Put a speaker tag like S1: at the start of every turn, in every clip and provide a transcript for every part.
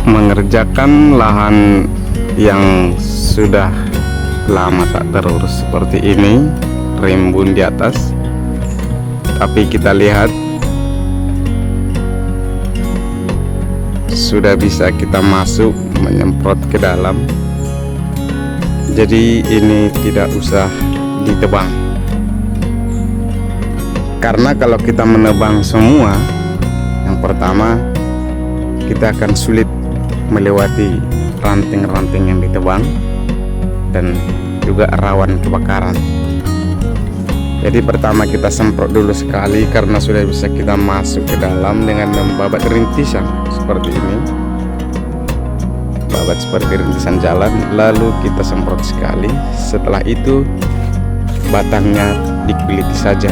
S1: mengerjakan lahan yang sudah lama tak terurus seperti ini, rimbun di atas. Tapi kita lihat sudah bisa kita masuk menyemprot ke dalam. Jadi ini tidak usah ditebang, karena kalau kita menebang semua, yang pertama kita akan sulit melewati ranting-ranting yang ditebang dan juga rawan kebakaran. Jadi pertama kita semprot dulu sekali, karena sudah bisa kita masuk ke dalam dengan membabat rintisan seperti ini, babat seperti rintisan jalan, lalu kita semprot sekali. Setelah itu batangnya dikuliti saja.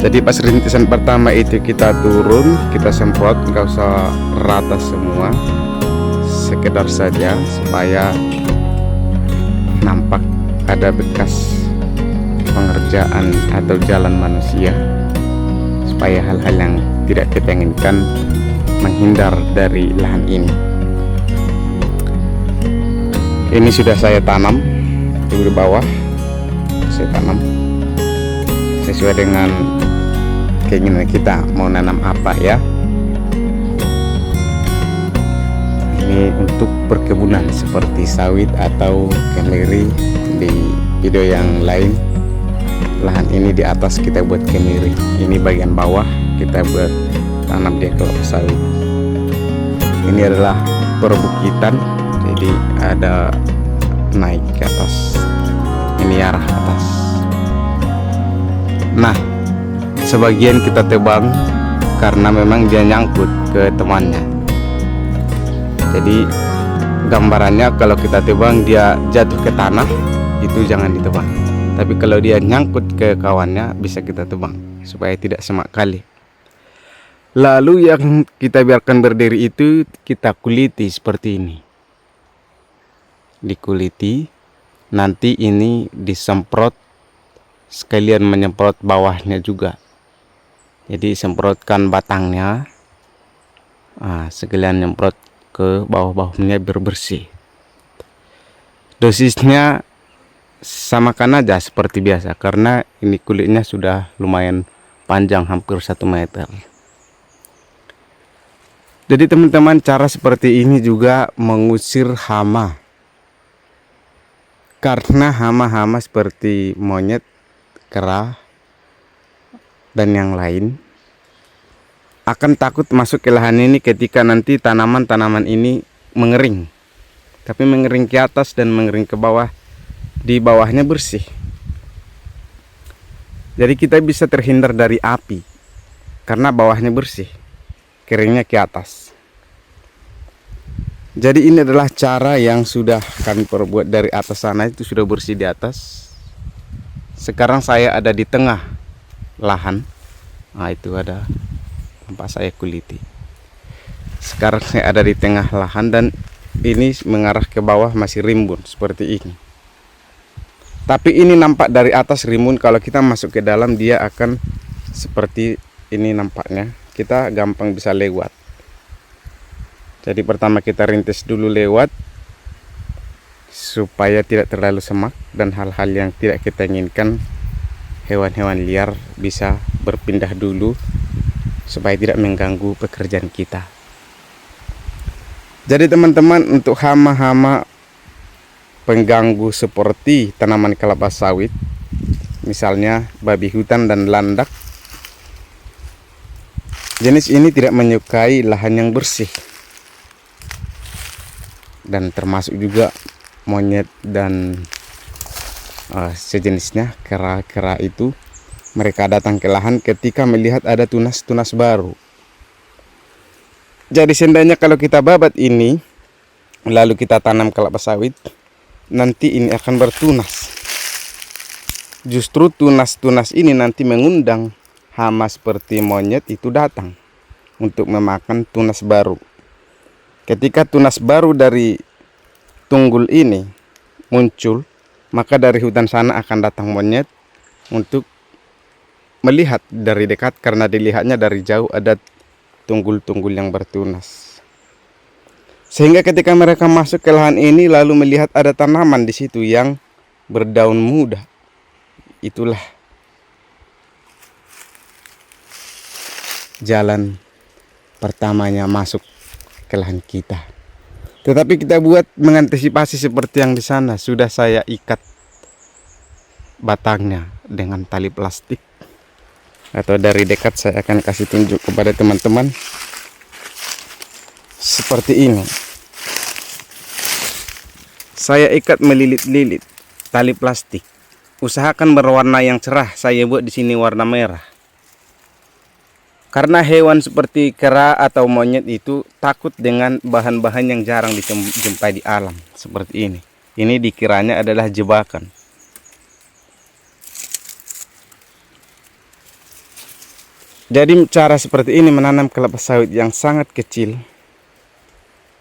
S1: Jadi pas rintisan pertama itu kita turun, kita semprot, nggak usah rata semua, sekedar saja supaya nampak ada bekas pengerjaan atau jalan manusia, supaya hal-hal yang tidak kita inginkan menghindar dari lahan ini. Ini sudah saya tanam di bawah, saya tanam sesuai dengan keinginan kita mau nanam apa ya. Ini untuk perkebunan seperti sawit atau kemiri. Di video yang lain, lahan ini di atas kita buat kemiri, ini bagian bawah kita buat tanam dia kelapa sawit. Ini adalah perbukitan, jadi ada naik ke atas, ini arah atas. Nah, sebagian kita tebang karena memang dia nyangkut ke temannya. Jadi gambarannya kalau kita tebang dia jatuh ke tanah, itu jangan ditebang. Tapi kalau dia nyangkut ke kawannya bisa kita tebang supaya tidak semak kali. Lalu yang kita biarkan berdiri itu kita kuliti seperti ini. Dikuliti, nanti ini disemprot, sekalian menyemprot bawahnya juga. Jadi semprotkan batangnya, sekalian nyemprot ke bawah-bawahnya biar bersih. Dosisnya samakan aja seperti biasa, karena ini kulitnya sudah lumayan panjang, hampir 1 meter. Jadi teman-teman, cara seperti ini juga mengusir hama, karena hama-hama seperti monyet, kera, dan yang lain akan takut masuk ke lahan ini ketika nanti tanaman-tanaman ini mengering. Tapi mengering ke atas dan mengering ke bawah, di bawahnya bersih. Jadi kita bisa terhindar dari api karena bawahnya bersih, keringnya ke atas. Jadi ini adalah cara yang sudah kami perbuat dari atas sana, itu sudah bersih di atas. Sekarang saya ada di tengah lahan. Nah, itu ada tempat saya kuliti. Sekarang saya ada di tengah lahan dan ini mengarah ke bawah masih rimbun seperti ini. Tapi ini nampak dari atas rimbun, kalau kita masuk ke dalam dia akan seperti ini nampaknya. Kita gampang bisa lewat. Jadi pertama kita rintis dulu lewat supaya tidak terlalu semak dan hal-hal yang tidak kita inginkan, hewan-hewan liar bisa berpindah dulu supaya tidak mengganggu pekerjaan kita. Jadi teman-teman, untuk hama-hama pengganggu seperti tanaman kelapa sawit, misalnya babi hutan dan landak, jenis ini tidak menyukai lahan yang bersih. Dan termasuk juga monyet dan sejenisnya, kera-kera itu, mereka datang ke lahan ketika melihat ada tunas-tunas baru. Jadi seandainya kalau kita babat ini lalu kita tanam kelapa sawit, nanti ini akan bertunas. Justru tunas-tunas ini nanti mengundang hama seperti monyet itu datang untuk memakan tunas baru. Ketika tunas baru dari tunggul ini muncul, maka dari hutan sana akan datang monyet untuk melihat dari dekat, karena dilihatnya dari jauh ada tunggul-tunggul yang bertunas. Sehingga ketika mereka masuk ke lahan ini lalu melihat ada tanaman di situ yang berdaun muda, itulah jalan pertamanya masuk ke lahan kita. Tetapi kita buat mengantisipasi seperti yang di sana. Sudah saya ikat batangnya dengan tali plastik. Atau dari dekat saya akan kasih tunjuk kepada teman-teman. Seperti ini. Saya ikat melilit-lilit tali plastik. Usahakan berwarna yang cerah. Saya buat di sini warna merah. Karena hewan seperti kera atau monyet itu takut dengan bahan-bahan yang jarang dijumpai di alam. Seperti ini. Ini dikiranya adalah jebakan. Jadi cara seperti ini menanam kelapa sawit yang sangat kecil.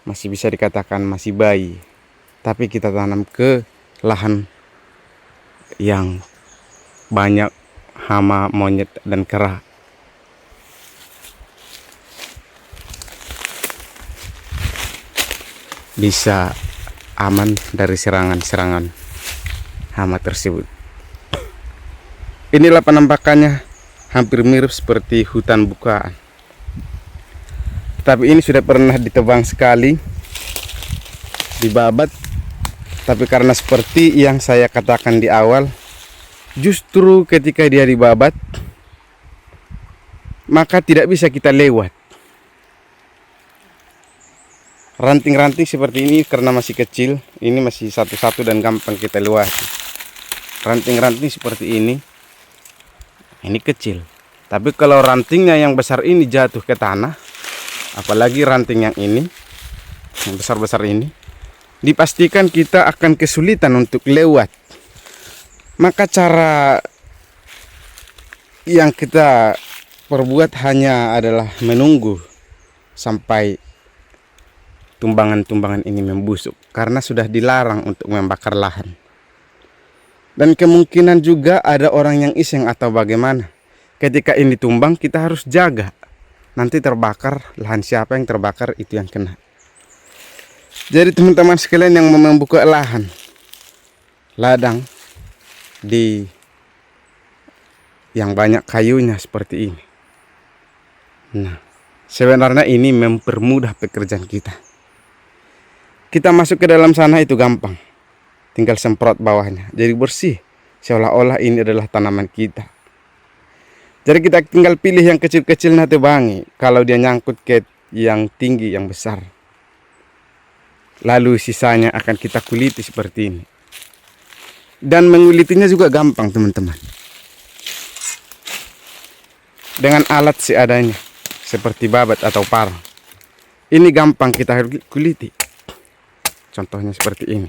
S1: Masih bisa dikatakan masih bayi. Tapi kita tanam ke lahan yang banyak hama, monyet, dan kera. Bisa aman dari serangan-serangan hama tersebut. Inilah penampakannya, hampir mirip seperti hutan bukaan. Tapi ini sudah pernah ditebang sekali, dibabat. Tapi karena seperti yang saya katakan di awal, justru ketika dia dibabat, maka tidak bisa kita lewat. Ranting-ranting seperti ini karena masih kecil, ini masih satu-satu dan gampang kita lewati. Ranting-ranting seperti ini kecil. Tapi kalau rantingnya yang besar ini jatuh ke tanah, apalagi ranting yang ini, yang besar-besar ini, dipastikan kita akan kesulitan untuk lewat. Maka cara yang kita perbuat hanya adalah menunggu sampai tumbangan-tumbangan ini membusuk, karena sudah dilarang untuk membakar lahan. Dan kemungkinan juga ada orang yang iseng atau bagaimana. Ketika ini tumbang, kita harus jaga. Nanti terbakar, lahan siapa yang terbakar itu yang kena. Jadi teman-teman sekalian yang mau membuka lahan, ladang di yang banyak kayunya seperti ini. Nah, sebenarnya ini mempermudah pekerjaan kita. Kita masuk ke dalam sana itu gampang. Tinggal semprot bawahnya. Jadi bersih. Seolah-olah ini adalah tanaman kita. Jadi kita tinggal pilih yang kecil-kecil nanti tebangi. Kalau dia nyangkut ke yang tinggi, yang besar. Lalu sisanya akan kita kuliti seperti ini. Dan mengulitinya juga gampang teman-teman. Dengan alat seadanya. Seperti babat atau parang. Ini gampang kita kuliti. Contohnya seperti ini.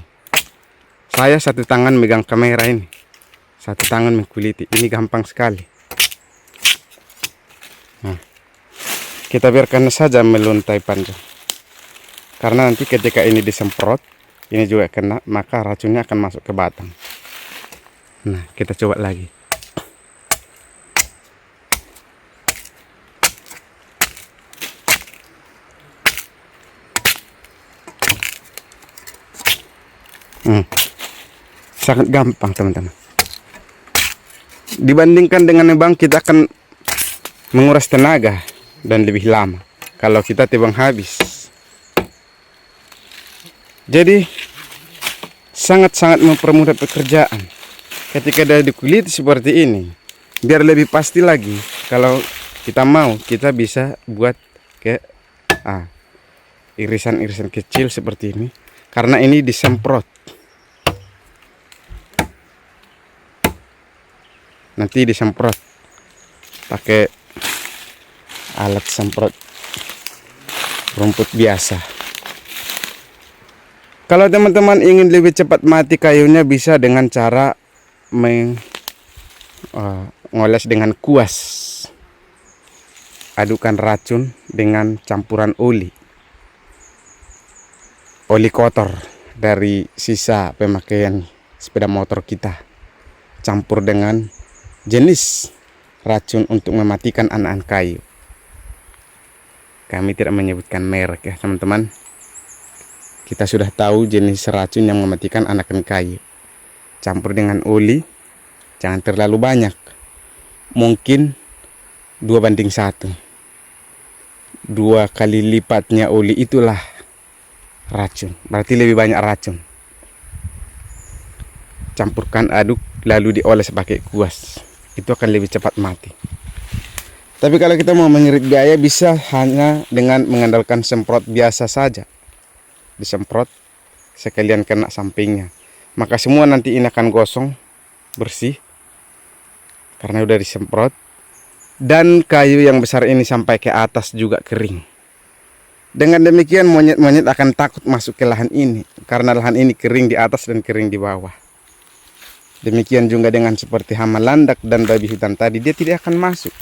S1: Saya satu tangan megang kamera ini. Satu tangan mengkuliti. Ini gampang sekali. Nah, kita biarkan saja meluntai panjang. Karena nanti ketika ini disemprot, ini juga kena, maka racunnya akan masuk ke batang. Nah, kita coba lagi. Sangat gampang teman-teman. Dibandingkan dengan nebang, kita akan menguras tenaga dan lebih lama kalau kita tebang habis. Jadi sangat-sangat mempermudah pekerjaan. Ketika dia dikulit seperti ini, biar lebih pasti lagi. Kalau kita mau, kita bisa buat ke irisan-irisan kecil seperti ini. Karena ini disemprot. Nanti disemprot pakai alat semprot rumput biasa. Kalau teman-teman ingin lebih cepat mati kayunya, bisa dengan cara ngoles dengan kuas. Adukan racun dengan campuran oli kotor dari sisa pemakaian sepeda motor kita, campur dengan jenis racun untuk mematikan anak-anak kayu. Kami tidak menyebutkan merek ya teman-teman. kita sudah tahu jenis racun yang mematikan anakan kayu. Campur dengan oli, jangan terlalu banyak. Mungkin 2:1. 2 kali lipatnya oli itulah racun. Berarti lebih banyak racun. Campurkan, aduk, lalu dioles pakai kuas. Itu akan lebih cepat mati. Tapi kalau kita mau mengirit gaya, bisa hanya dengan mengandalkan semprot biasa saja. Disemprot sekalian kena sampingnya, maka semua nanti ini akan gosong, bersih karena udah disemprot. Dan kayu yang besar ini sampai ke atas juga kering. Dengan demikian monyet-monyet akan takut masuk ke lahan ini, karena lahan ini kering di atas dan kering di bawah. Demikian juga dengan seperti hama landak dan babi hutan tadi, dia tidak akan masuk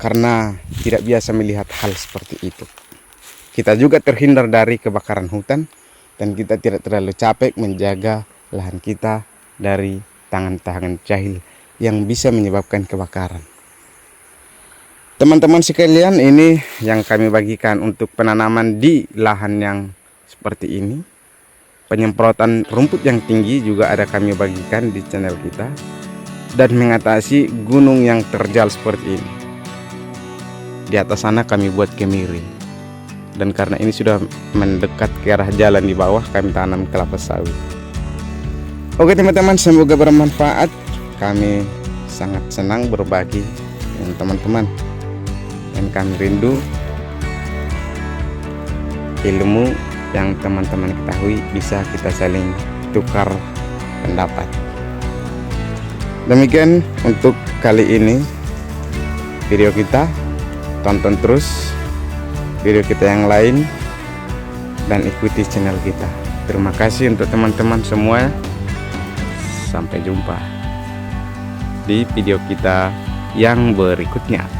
S1: karena tidak biasa melihat hal seperti itu. Kita juga terhindar dari kebakaran hutan, dan kita tidak terlalu capek menjaga lahan kita dari tangan-tangan jahil yang bisa menyebabkan kebakaran. Teman-teman sekalian, ini yang kami bagikan untuk penanaman di lahan yang seperti ini. Penyemprotan rumput yang tinggi juga ada kami bagikan di channel kita, dan mengatasi gunung yang terjal seperti ini. Di atas sana kami buat kemiring. Dan karena ini sudah mendekat ke arah jalan di bawah, kami tanam kelapa sawit. Oke teman-teman, semoga bermanfaat. Kami sangat senang berbagi dengan teman-teman, dan kami rindu ilmu yang teman-teman ketahui bisa kita saling tukar pendapat. Demikian untuk kali ini video kita. Tonton terus video kita yang lain dan ikuti channel kita. Terima kasih untuk teman-teman semua. Sampai jumpa di video kita yang berikutnya.